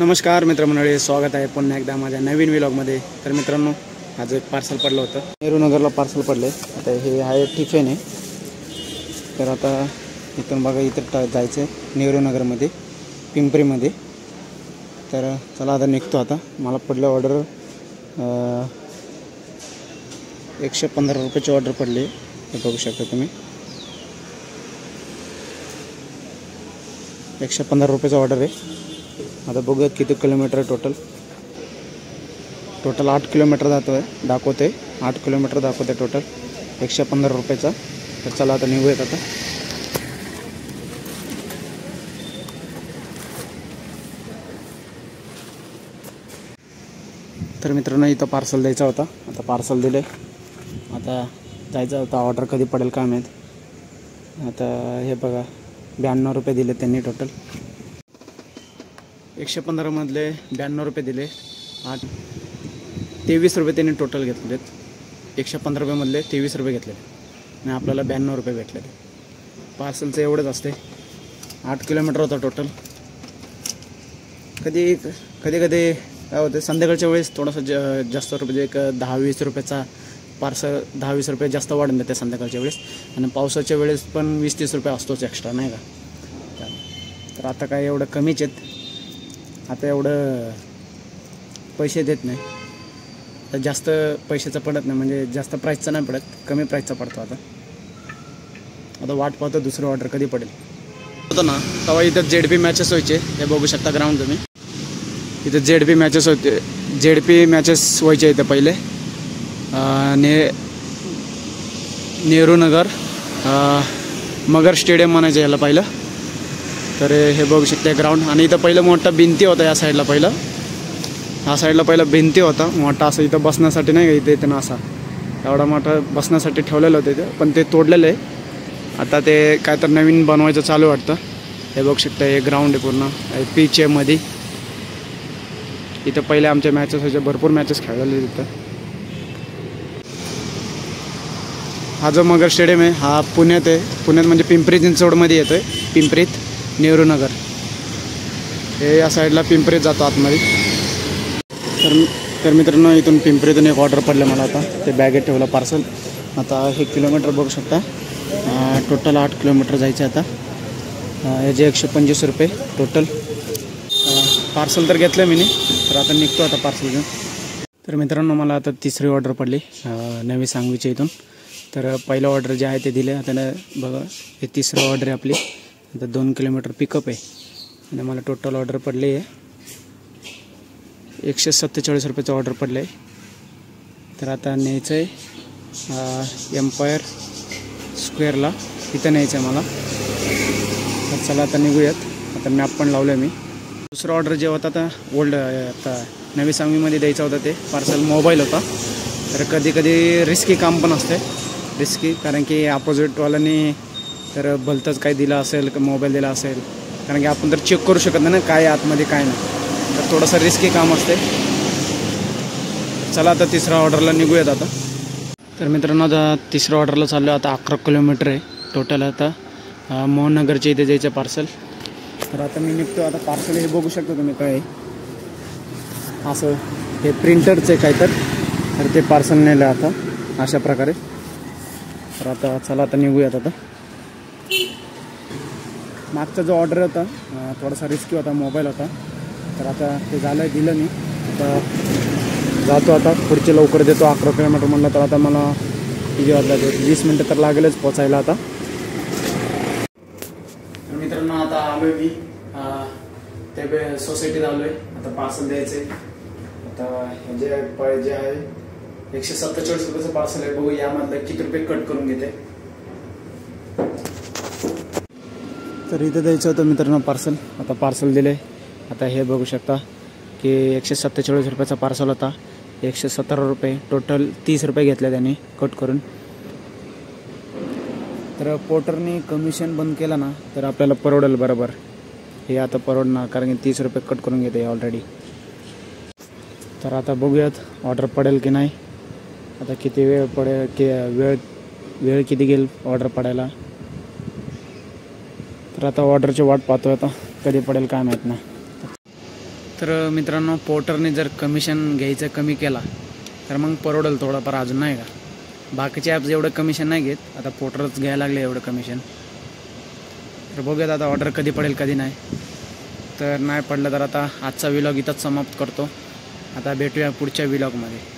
नमस्कार मित्रमंडळी, स्वागत आहे पुन्हा एकदा माझ्या नवीन व्लॉगमध्ये। तर मित्रांनो, आज एक पार्सल पडलं होतं, नेहरूनगरला पार्सल पडले। आता हे आहे टिफिन आहे। तर आता इथून बघा, इथं जायचं आहे नेहरूनगरमध्ये, पिंपरीमध्ये। तर चला आता निघतो। आता मला पडलं ऑर्डर 115 रुपयाची ऑर्डर पडली, हे बघू शकता तुम्ही। 115 रुपयाचा ऑर्डर आहे। आता बघूयात किती किलोमीटर आहे टोटल 8 किलोमीटर दाखवते 8 किलोमीटर दाखवते टोटल 115 रुपयाचा। तर चला आता निघूयात आता। तर मित्रांनो, इथं पार्सल द्यायचा होता, आता पार्सल दिले। आता जायचं होता, ऑर्डर कधी पडेल काय माहीत। आता हे बघा, 92 रुपये दिले त्यांनी टोटल। 115 मधले 92 रुपये दिले। 23 रुपये त्यांनी टोटल घेतलेत। 115 रुपयामधले 23 रुपये घेतले आणि आपल्याला 92 रुपये भेटले। पार्सलचं एवढंच असते। 8 किलोमीटर होता टोटल। कधी काय होतं, संध्याकाळच्या वेळेस थोडंसं जास्त रुपये, एक 10-20 रुपयाचा पार्सल, 10-20 रुपये जास्त वाढून देते संध्याकाळच्या वेळेस। आणि पावसाच्या वेळेस पण 20-30 रुपये असतोच एक्स्ट्रा, नाही का। तर आता काय एवढं कमीच आहेत, आता एवढं पैसे देत नाही, तर जास्त पैशाचं पडत नाही, म्हणजे जास्त प्राईसचं नाही पडत, कमी प्राईसचा पडतो। आता वाट पाहतो दुसरं ऑर्डर कधी पडेल होतं ना। तेव्हा इथं ZP मॅचेस व्हायचे, हे बघू शकता ग्राउंड तुम्ही। इथं ZP मॅचेस होते, ZP मॅचेस व्हायचे इथं पहिले। नेहरूनगर मगर स्टेडियम म्हणायचं याला पहिलं। तर हे बघू शकते ग्राउंड। आणि इथं पहिलं मोठा भिंती होता, या साईडला पहिलं, ह्या साईडला पहिलं भिंती होता मोठा, असं इथं बसण्यासाठी नाही का, इथे ना असा एवढा मोठा बसण्यासाठी ठेवलेलं होतं इथं, पण ते तोडलेलं आहे। आता ते काय तर नवीन बनवायचं चालू वाटतं। हे बघू शकता, हे ग्राउंड आहे पूर्ण, पिच आहे मध्ये। इथं पहिले आमच्या मॅचेस व्हायचे, भरपूर मॅचेस खेळलेले तिथं। हा जो मगर स्टेडियम आहे हा पुण्यात आहे, पुण्यात म्हणजे पिंपरी चिंचवडमध्ये येतो आहे, पिंपरीत नेहरूनगर। हे या साईडला पिंपरीत जातो आतमध्ये। तर मित्रांनो, इथून पिंपरीतून एक ऑर्डर पडलं मला, आता ते बॅगेत ठेवलं पार्सल। आता हे किलोमीटर बघू शकता, टोटल 8 किलोमीटर जायचं आता। याचे 125 रुपये टोटल। पार्सल तर घेतलं मी, तर आता निघतो आता पार्सल घेऊन। तर मित्रांनो, मला आता तिसरी ऑर्डर पडली नवी सांगवीच्या इथून। तर पहिलं ऑर्डर जे आहे ते दिले। आता बघा, हे तिसरं ऑर्डर आहे आपली। आता 2 किलोमीटर पिकअप आहे आणि मला टोटल ऑर्डर पडले आहे 147 रुपयाचं ऑर्डर पडलं आहे। तर आता न्यायचं आहे एम्पायर स्क्वेअरला, इथं न्यायचं आहे मला। तर चला आता निघूयात। आता मॅप पण लावलं आहे मी। दुसरं ऑर्डर जे होता आता आता नवी सांगवीमध्ये द्यायचा होता, ते पार्सल मोबाईल होता। तर कधी रिस्की काम पण असते, रिस्की, कारण की अपोजिटवाल्यांनी तर भलतंच काही दिलं असेल, मोबाईल दिला असेल, कारण की आपण तर चेक करू शकत नाही ना काय आतमध्ये काय नाही, तर थोडंसं रिस्की काम असते। चला आता तिसऱ्या ऑर्डरला निघूयात आता। तर मित्रांनो, आता तिसऱ्या ऑर्डरला चाललो आता। 11 किलोमीटर आहे टोटल। आता मोहननगरच्या इथे जायचं पार्सल। तर आता मी निघतो आता। पार्सल हे बघू शकता तुम्ही, काय असं हे प्रिंटरचं आहे काय तर ते पार्सल नेलं आता अशा प्रकारे। तर आता चला आता निघूयात आता। मागचा जो ऑर्डर होता थोडासा रिस्की होता, मोबाईल होता, तर आता ते झालं, दिलं मी। आता जातो आता, पुढचे लवकर देतो। 11 किलोमीटर म्हणलं तर आता मला किती वाजला, 20 मिनटं तर लागेलच पोचायला आता। तर मित्रांनो, आता आलो आहे मी ते सोसायटीत आलो आहे। आता पार्सल द्यायचं आहे। आता जे आहे 147 रुपयाचं पार्सल आहे। बघू यामधलं किती रुपये कट करून घेते। तर इथं द्यायचं होतं मित्रांनो पार्सल। आता पार्सल दिले। आता हे बघू शकता की 147 रुपयाचा पार्सल होता, 117 रुपये टोटल, 30 रुपये घेतले त्यांनी कट करून। तर पोर्टरनी कमिशन बंद केलं ना तर आपल्याला परवडेल बरोबर। हे आता परवडणार, कारण की 30 रुपये कट करून घेते ऑलरेडी। तर आता बघूयात ऑर्डर पडेल की नाही, आता किती वेळ पडेल, की वेळ किती घेईल ऑर्डर पडायला। तर आता ऑर्डरची वाट पाहतो, आता कधी पडेल काय माहीत नाही। तर मित्रांनो, पोर्टरने जर कमिशन घ्यायचं कमी केला तर मग परवडेल थोडंफार अजून, नाही का. बाकीचे ॲप्स एवढं कमिशन नाही घेत, आता पोर्टरच घ्यायला लागले एवढं कमिशन. तर बघूयात आता ऑर्डर कधी पडेल कधी नाही. तर नाही पडलं तर आता आजचा व्लॉग इथंच समाप्त करतो. आता भेटूया पुढच्या व्लॉगमध्ये.